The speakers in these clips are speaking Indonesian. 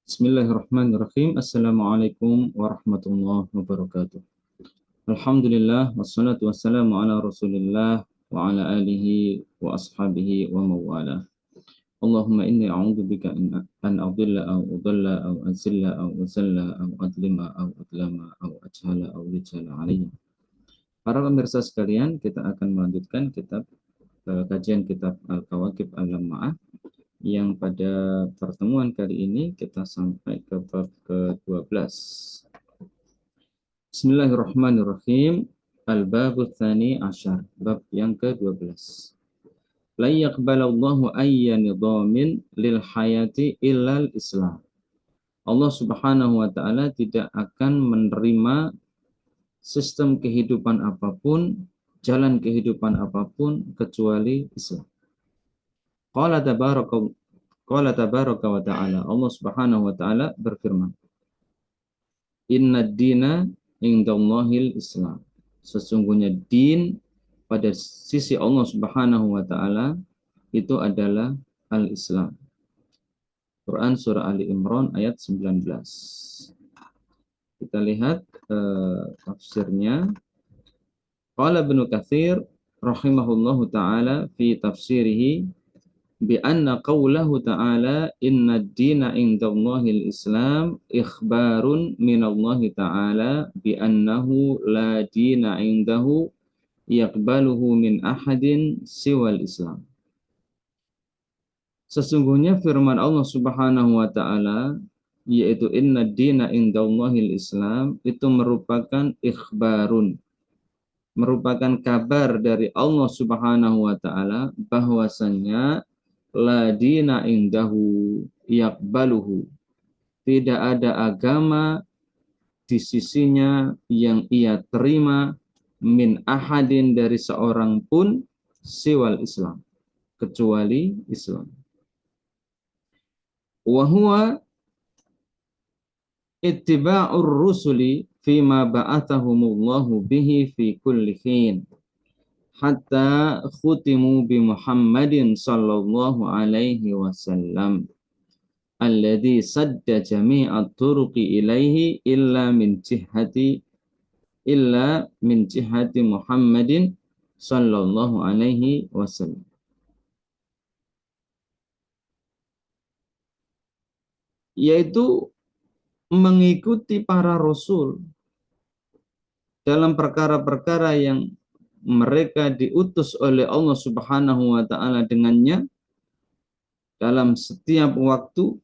Bismillahirrahmanirrahim. Assalamualaikum warahmatullahi wabarakatuh. Alhamdulillah wassalatu wassalamu ala Rasulillah wa ala alihi wa ashabihi wa mawala. Allahumma inni a'udzubika an adilla aw udalla aw azilla aw uzalla aw adlima aw adlama aw ajhala aw yujhala alayhi. Para pemirsa sekalian, kita akan melanjutkan kajian kitab Al-Kawakib Al-Lamma'ah yang pada pertemuan kali ini kita sampai ke bab ke-12. Bismillahirrahmanirrahim. Al-babu tsani asyar, bab yang ke-12. La yaqbalallahu ayya nidhamin lil hayati illal Islam. Allah Subhanahu wa taala tidak akan menerima sistem kehidupan apapun, jalan kehidupan apapun kecuali Islam. Qala tabaraka wa ta'ala, Allah Subhanahu wa ta'ala berfirman, Inna dina indallahil Islam. Sesungguhnya din pada sisi Allah Subhanahu wa ta'ala itu adalah al-Islam. Quran surah Ali Imran ayat 19. Kita lihat tafsirnya. Qala Ibnu Katsir rahimahullahu ta'ala fi tafsirihi bi anna qawlahu ta'ala inna ad-dina indallahil Islam ikhbarun minallahi ta'ala bi annahu la dina indahu yaqbaluhu min ahadin siwal Islam. Sesungguhnya firman Allah Subhanahu wa taala yaitu inna ad-dina indallahil Islam itu merupakan ikhbarun, merupakan kabar dari Allah Subhanahu wa taala bahwasanya la dina indahu yaqbaluhu, tidak ada agama di sisinya yang ia terima min ahadin dari seorang pun siwal Islam, kecuali Islam. Wa huwa ittiba'ur rusuli fima ba'athahumullahu bihi fi kulli hin hatta khutimu bi Muhammadin sallallahu alaihi wasallam alladhi sadda jami'at turuqi ilaihi illa min jihati Muhammadin sallallahu alaihi wasallam. Yaitu mengikuti para rasul dalam perkara-perkara yang mereka diutus oleh Allah Subhanahu wa taala dengannya dalam setiap waktu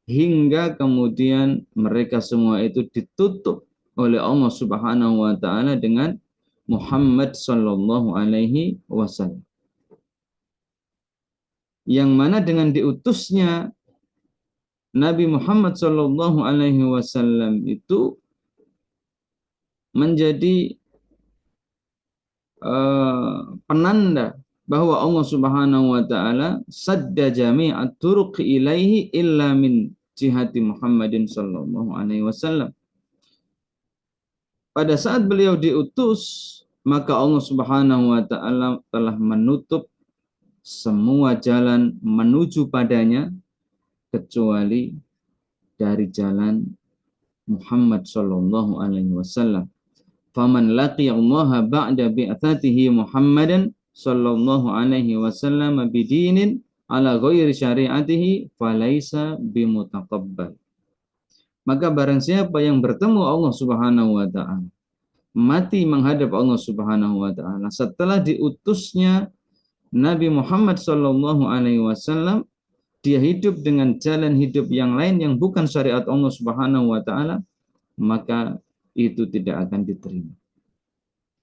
hingga kemudian mereka semua itu ditutup oleh Allah Subhanahu wa taala dengan Muhammad sallallahu alaihi wasallam. Yang mana dengan diutusnya Nabi Muhammad sallallahu alaihi wasallam itu menjadi penanda bahwa Allah Subhanahu wa taala sadda jami'at turuq ilaihi illa min jihati Muhammadin sallallahu alaihi wasallam. Pada saat beliau diutus, maka Allah Subhanahu wa taala telah menutup semua jalan menuju padanya kecuali dari jalan Muhammad sallallahu alaihi wasallam. Faman laqiyallaha ba'da bi'atsatihi Muhammadan sallallahu alaihi wasallam bidinin ala ghairi syari'atihi falaisa bimutaqabbal. Maka barang siapa yang bertemu Allah Subhanahu wa taala, mati menghadap Allah Subhanahu wa taala setelah diutusnya Nabi Muhammad sallallahu alaihi wasallam, dia hidup dengan jalan hidup yang lain yang bukan syariat Allah Subhanahu wa taala, maka itu tidak akan diterima.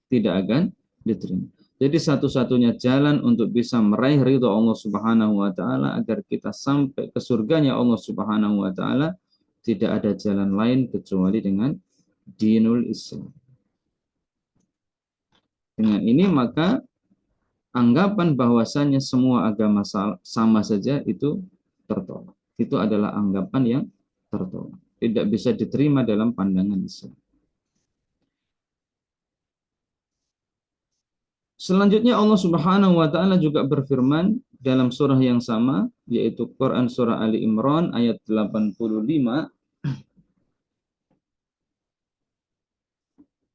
Tidak akan diterima. Jadi satu-satunya jalan untuk bisa meraih ridha Allah Subhanahu wa taala agar kita sampai ke surganya Allah Subhanahu wa taala, tidak ada jalan lain kecuali dengan dinul Islam. Dengan ini maka anggapan bahwasanya semua agama sama saja itu tertolak. Itu adalah anggapan yang tertolak. Tidak bisa diterima dalam pandangan Islam. Selanjutnya Allah Subhanahu wa taala juga berfirman dalam surah yang sama, yaitu Quran surah Ali Imran ayat 85.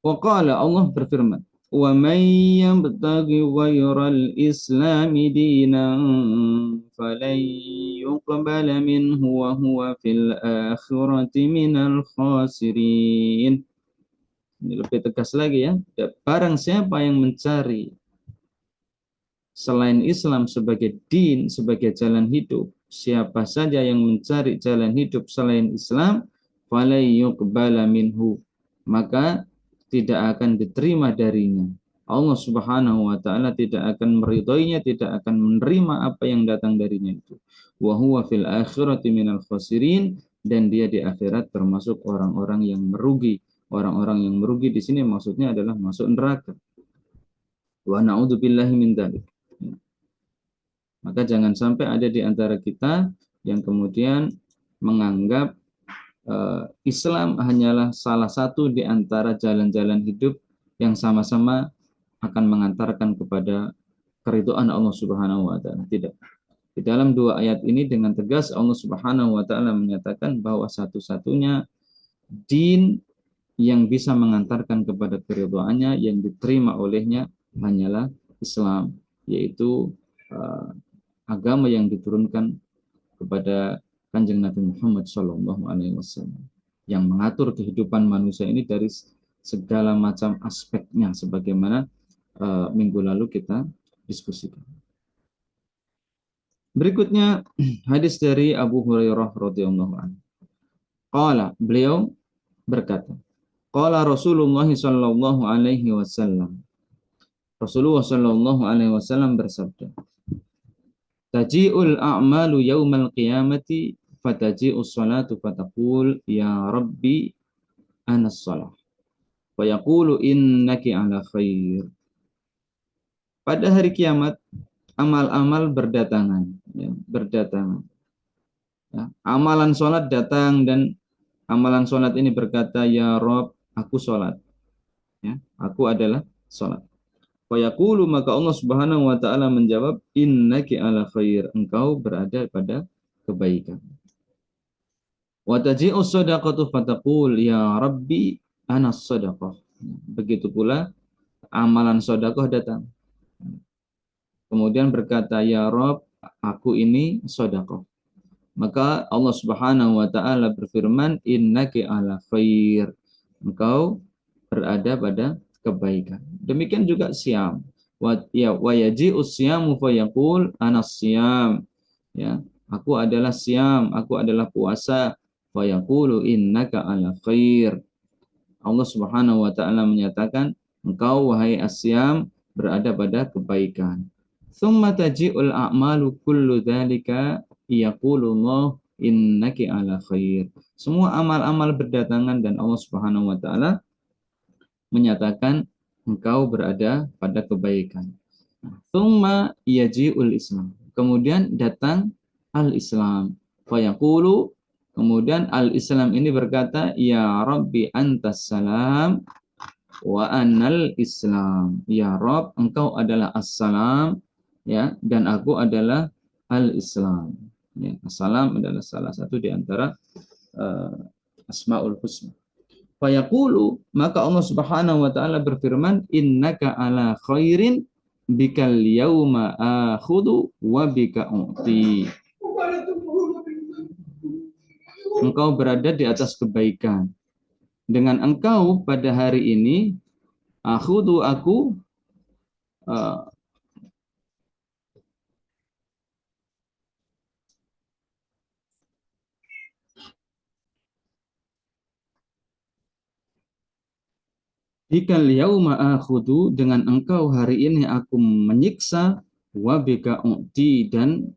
Waqala, Allah berfirman, wa may yabtaghi ghayral islami dinan falan yuqbala minhu wa huwa fil akhirati minal khasirin. Ini lebih tegas lagi ya. Barang siapa yang mencari selain Islam sebagai din, sebagai jalan hidup, siapa saja yang mencari jalan hidup selain Islam, falai yuqbala minhu, maka tidak akan diterima darinya. Allah Subhanahu wa taala tidak akan meridhoinya, tidak akan menerima apa yang datang darinya itu. Wa huwa fil akhirati minal khasirin, dan dia di akhirat termasuk orang-orang yang merugi. Orang-orang yang merugi di sini maksudnya adalah masuk neraka. Wa na'udzubillahi min dzalik. Maka jangan sampai ada di antara kita yang kemudian menganggap Islam hanyalah salah satu di antara jalan-jalan hidup yang sama-sama akan mengantarkan kepada keridhaan Allah Subhanahu wa taala. Tidak. Di dalam dua ayat ini dengan tegas Allah Subhanahu wa taala menyatakan bahwa satu-satunya din yang bisa mengantarkan kepada keridhaannya yang diterima olehnya hanyalah Islam, yaitu agama yang diturunkan kepada Kanjeng Nabi Muhammad SAW yang mengatur kehidupan manusia ini dari segala macam aspeknya, sebagaimana minggu lalu kita diskusikan. Berikutnya hadis dari Abu Hurairah radhiyallahu anhu. Qala, beliau berkata, qala Rasulullah sallallahu alaihi wasallam. Rasulullah sallallahu alaihi wasallam bersabda, taji'ul a'malu yaumal qiyamati fataji'us salatu fataqul ya rabbi anas salah wa yaqulu innaki ala khair. Pada hari kiamat amal-amal berdatangan, ya, berdatangan. Ya, amalan sholat datang dan amalan sholat ini berkata, ya Rob, aku sholat. Ya, aku adalah sholat. Fayaqulu, maka Allah Subhanahu wa taala menjawab, innaki ala khair, engkau berada pada kebaikan. Wa taji'u shadaqatu fataqul ya rabbi ana shadaqah. Begitu pula amalan sedekah datang. Kemudian berkata, ya Rob, aku ini sedekah. Maka Allah Subhanahu wa taala berfirman, innaki ala khair, engkau berada pada kebaikan. Demikian juga siam. Wa yaji'u siyamu fa yaqul ana siyam. Ya, aku adalah siam, aku adalah puasa. Fa yaqulu innaka ala khair. Allah Subhanahu wa taala menyatakan, engkau wahai asyam berada pada kebaikan. Tsumma taji'ul a'malu kullu dzalika yaqulullah innaki ala khair. Semua amal-amal berdatangan dan Allah Subhanahu wa taala menyatakan engkau berada pada kebaikan. Tsumma yaji'ul Islam. Kemudian datang al-Islam. Fa yaqulu, kemudian al-Islam ini berkata, ya Rabbi antas salam wa anal Islam. Ya Rabb, engkau adalah as-salam, ya, dan aku adalah al-Islam. Ya, as-salam adalah salah satu di antara Asmaul Husna. Fayaqulu, maka Allah Subhanahu wa taala berfirman, innaka ala khairin bikal yauma akhudhu wa bika u'ti. Engkau berada di atas kebaikan. Dengan engkau pada hari ini akhudhu, aku bikal yauma akhudhu, dengan engkau hari ini aku menyiksa, wa bika u'ti, dan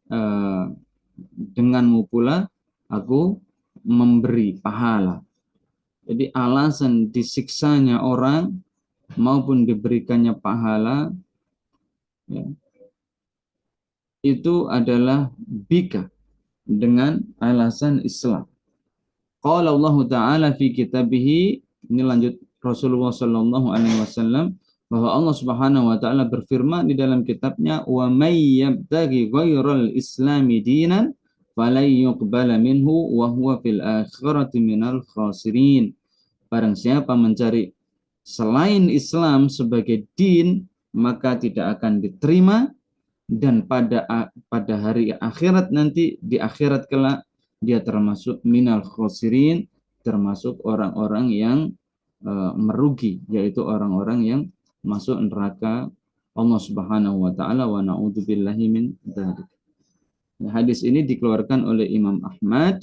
denganmu pula aku memberi pahala. Jadi alasan disiksanya orang maupun diberikannya pahala, ya, itu adalah bika, dengan alasan Islam. Qala Allah Ta'ala fi kitabihi, ini lanjut Rasulullah sallallahu alaihi wasallam bahwa Allah Subhanahu wa taala berfirman di dalam kitabnya, "Wa may yabtaghi ghairal islami dinan falan yuqbala minhu wa huwa fil akhirati minal khasirin." Barang siapa mencari selain Islam sebagai din, maka tidak akan diterima, dan pada hari akhirat nanti, di akhirat kelak, dia termasuk minal khosirin, termasuk orang-orang yang merugi, yaitu orang-orang yang masuk neraka Allah Subhanahu wa taala, wa na'udzubillahi min dzalik. Hadis ini dikeluarkan oleh Imam Ahmad,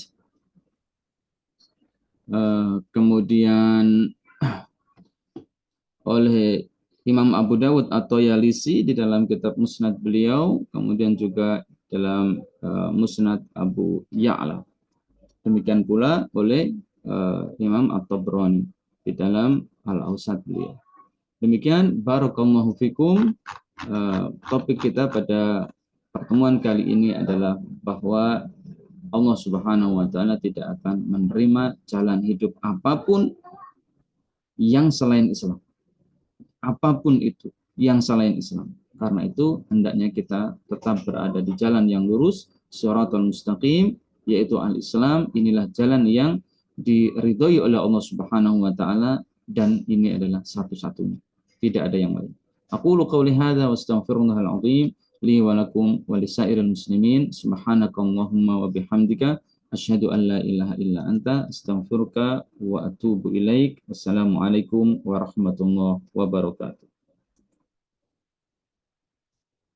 kemudian oleh Imam Abu Dawud atau Yalisi di dalam kitab Musnad beliau, kemudian juga dalam Musnad Abu Ya'la. Demikian pula oleh Imam At-Tabrani di dalam Al-Awsat beliau. Demikian, barakallahu fikum. Topik kita pada pertemuan kali ini adalah bahwa Allah Subhanahu wa taala tidak akan menerima jalan hidup apapun yang selain Islam. Apapun itu yang selain Islam. Karena itu hendaknya kita tetap berada di jalan yang lurus, shiratal mustaqim, yaitu al-Islam. Inilah jalan yang diridhoi oleh Allah Subhanahu wa taala, dan ini adalah satu-satunya. Tidak ada yang lain. Aqulu qouli hadza wa astaghfirullahal azim li wa lakum wa lisairil muslimin. Subhanakallahumma wa bihamdika asyhadu an la ilaha illa anta astaghfiruka wa atubu ilaik. Wassalamualaikum warahmatullahi wabarakatuh.